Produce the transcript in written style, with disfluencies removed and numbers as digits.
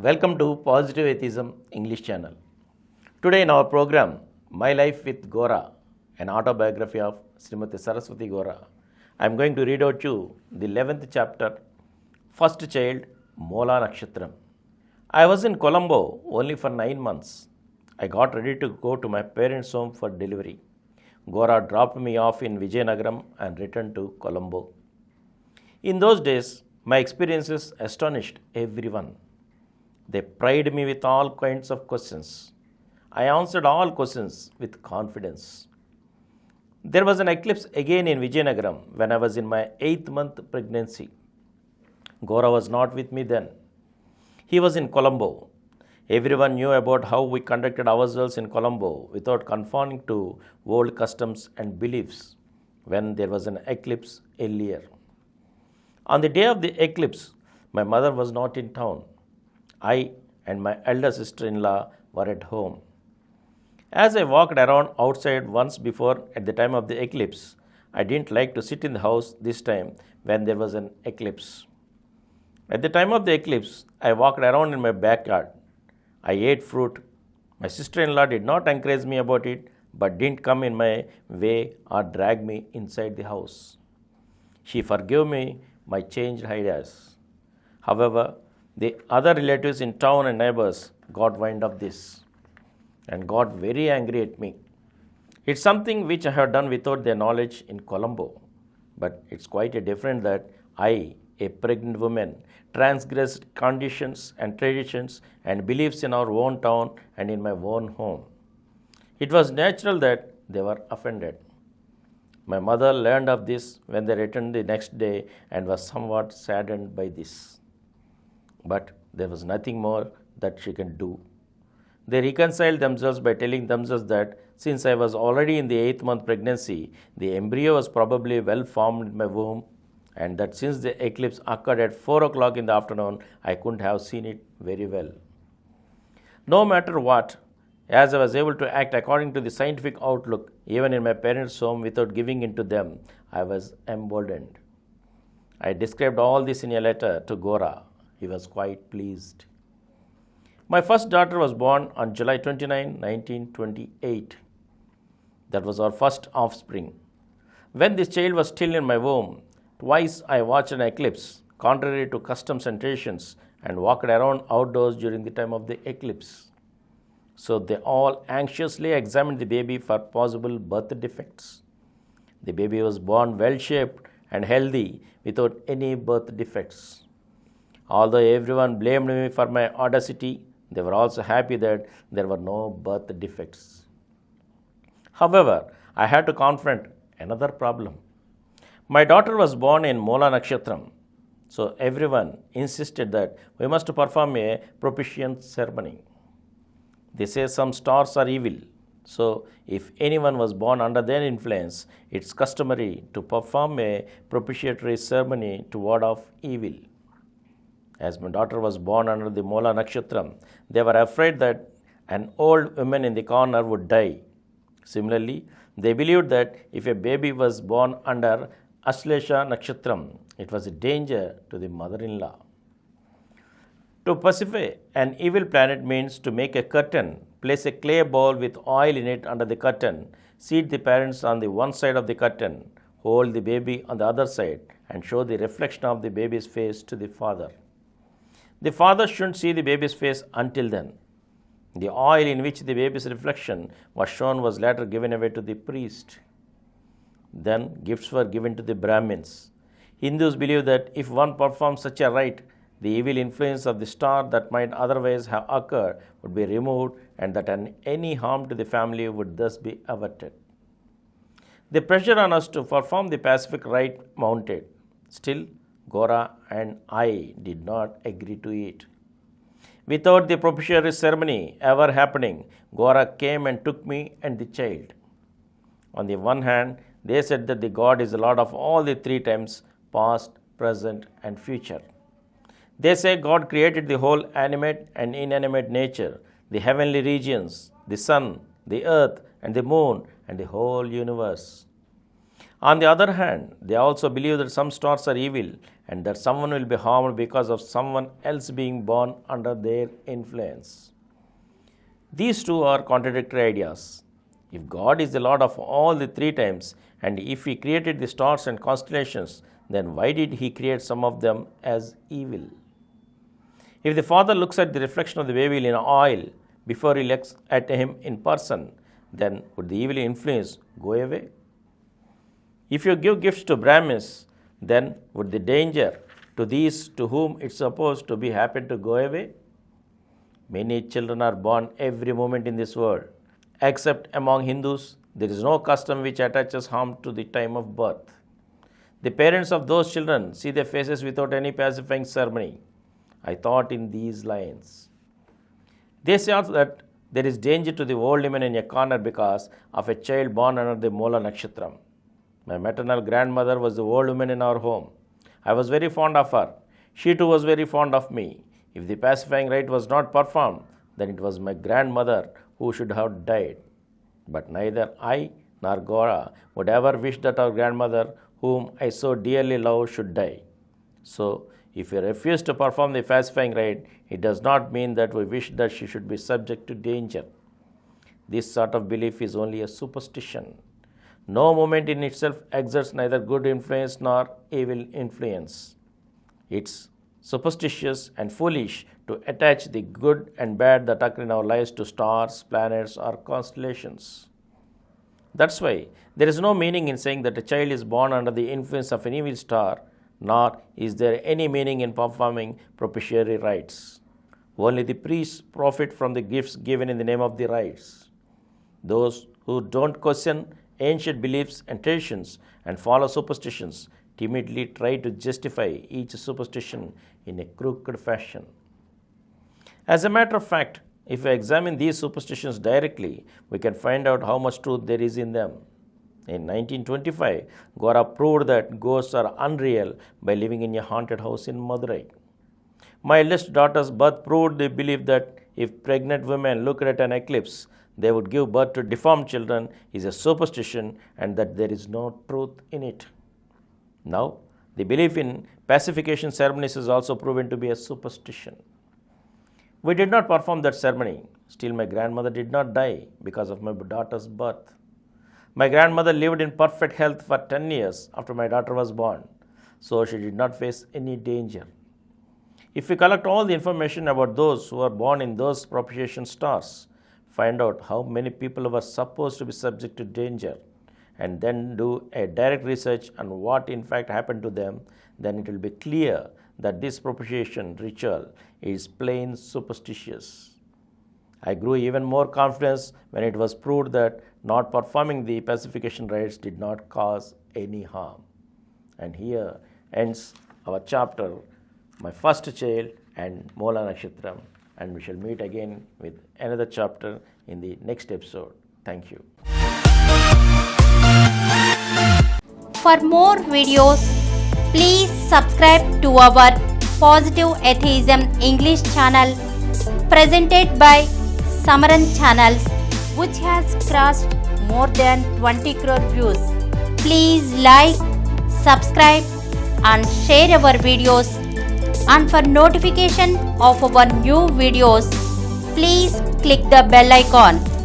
Welcome to Positive Atheism English channel. Today in our program, My Life with Gora, an autobiography of Srimati Saraswati Gora, I am going to read out you the 11th chapter, First Child, Mola Nakshatram. I was in Colombo only for 9 months. I got ready to go to my parents' home for delivery. Gora dropped me off in Vijayanagaram and returned to Colombo. In those days, my experiences astonished everyone. They pried me with all kinds of questions. I answered all questions with confidence. There was an eclipse again in Vijayanagaram when I was in my 8th month pregnancy. Gora was not with me then. He was in Colombo. Everyone knew about how we conducted ourselves in Colombo without conforming to old customs and beliefs when there was an eclipse earlier. On the day of the eclipse, my mother was not in town. I and my elder sister-in-law were at home. As I walked around outside once before at the time of the eclipse, I didn't like to sit in the house this time when there was an eclipse. At the time of the eclipse, I walked around in my backyard. I ate fruit. My sister-in-law did not encourage me about it, but didn't come in my way or drag me inside the house. She forgave me my changed ideas. However, the other relatives in town and neighbors got wind of this and got very angry at me. It's something which I have done without their knowledge in Colombo, but it's quite a different that I, a pregnant woman, transgressed conditions and traditions and beliefs in our own town and in my own home. It was natural that they were offended. My mother learned of this when they returned the next day and was somewhat saddened by this. But there was nothing more that she can do. They reconciled themselves by telling themselves that since I was already in the 8th month pregnancy, the embryo was probably well formed in my womb, and that since the eclipse occurred at 4 o'clock in the afternoon, I couldn't have seen it very well. No matter what, as I was able to act according to the scientific outlook, even in my parents' home without giving in to them, I was emboldened. I described all this in a letter to Gora. He was quite pleased. My first daughter was born on July 29, 1928. That was our first offspring. When this child was still in my womb, twice I watched an eclipse, contrary to customs and traditions, and walked around outdoors during the time of the eclipse. So they all anxiously examined the baby for possible birth defects. The baby was born well-shaped and healthy without any birth defects. Although everyone blamed me for my audacity, they were also happy that there were no birth defects. However, I had to confront another problem. My daughter was born in Mola Nakshatram, so everyone insisted that we must perform a propitiation ceremony. They say some stars are evil, so if anyone was born under their influence, it's customary to perform a propitiatory ceremony to ward off evil. As my daughter was born under the Mola Nakshatram, they were afraid that an old woman in the corner would die. Similarly, they believed that if a baby was born under Ashlesha Nakshatram, it was a danger to the mother-in-law. To pacify an evil planet means to make a curtain, place a clay bowl with oil in it under the curtain, seat the parents on the one side of the curtain, hold the baby on the other side, and show the reflection of the baby's face to the father. The father shouldn't see the baby's face until then. The oil in which the baby's reflection was shown was later given away to the priest. Then gifts were given to the Brahmins. Hindus believe that if one performs such a rite, the evil influence of the star that might otherwise have occurred would be removed and that any harm to the family would thus be averted. The pressure on us to perform the Pacific rite mounted. Still, Gora and I did not agree to it. Without the propitiatory ceremony ever happening, Gora came and took me and the child. On the one hand, they said that the God is the Lord of all the 3 times, past, present, and future. They say God created the whole animate and inanimate nature, the heavenly regions, the sun, the earth, and the moon, and the whole universe. On the other hand, they also believe that some stars are evil and that someone will be harmed because of someone else being born under their influence. These two are contradictory ideas. If God is the Lord of all the three times, and if He created the stars and constellations, then why did He create some of them as evil? If the Father looks at the reflection of the baby in oil before He looks at Him in person, then would the evil influence go away? If you give gifts to Brahmins, then would the danger to these to whom it's supposed to be happen to go away? Many children are born every moment in this world. Except among Hindus, there is no custom which attaches harm to the time of birth. The parents of those children see their faces without any pacifying ceremony. I thought in these lines. They say also that there is danger to the old women in a corner because of a child born under the Mola Nakshatram. My maternal grandmother was the old woman in our home. I was very fond of her. She too was very fond of me. If the pacifying rite was not performed, then it was my grandmother who should have died. But neither I nor Gora would ever wish that our grandmother, whom I so dearly love, should die. So, if we refuse to perform the pacifying rite, it does not mean that we wish that she should be subject to danger. This sort of belief is only a superstition. No movement in itself exerts neither good influence nor evil influence. It's superstitious and foolish to attach the good and bad that occur in our lives to stars, planets, or constellations. That's why there is no meaning in saying that a child is born under the influence of an evil star, nor is there any meaning in performing propitiatory rites. Only the priests profit from the gifts given in the name of the rites. Those who don't question ancient beliefs and traditions and follow superstitions timidly try to justify each superstition in a crooked fashion. As a matter of fact, if we examine these superstitions directly, we can find out how much truth there is in them. In 1925, Gora proved that ghosts are unreal by living in a haunted house in Madurai. My eldest daughter's birth proved the belief that if pregnant women looked at an eclipse, they would give birth to deformed children is a superstition and that there is no truth in it. Now, the belief in pacification ceremonies is also proven to be a superstition. We did not perform that ceremony. Still, my grandmother did not die because of my daughter's birth. My grandmother lived in perfect health for 10 years after my daughter was born, so she did not face any danger. If we collect all the information about those who are born in those propitiation stars, find out how many people were supposed to be subject to danger, and then do a direct research on what in fact happened to them, then it will be clear that this propitiation ritual is plain superstitious. I grew even more confidence when it was proved that not performing the pacification rites did not cause any harm. And here ends our chapter, My First Child and Mola Nakshatram, and we shall meet again with another chapter in the next episode. Thank you. For more videos, please subscribe to our Positive Atheism English channel presented by Samaram channels, which has crossed more than 20 crore views. Please like, subscribe and share our videos, and for notification of our new videos, please click the bell icon.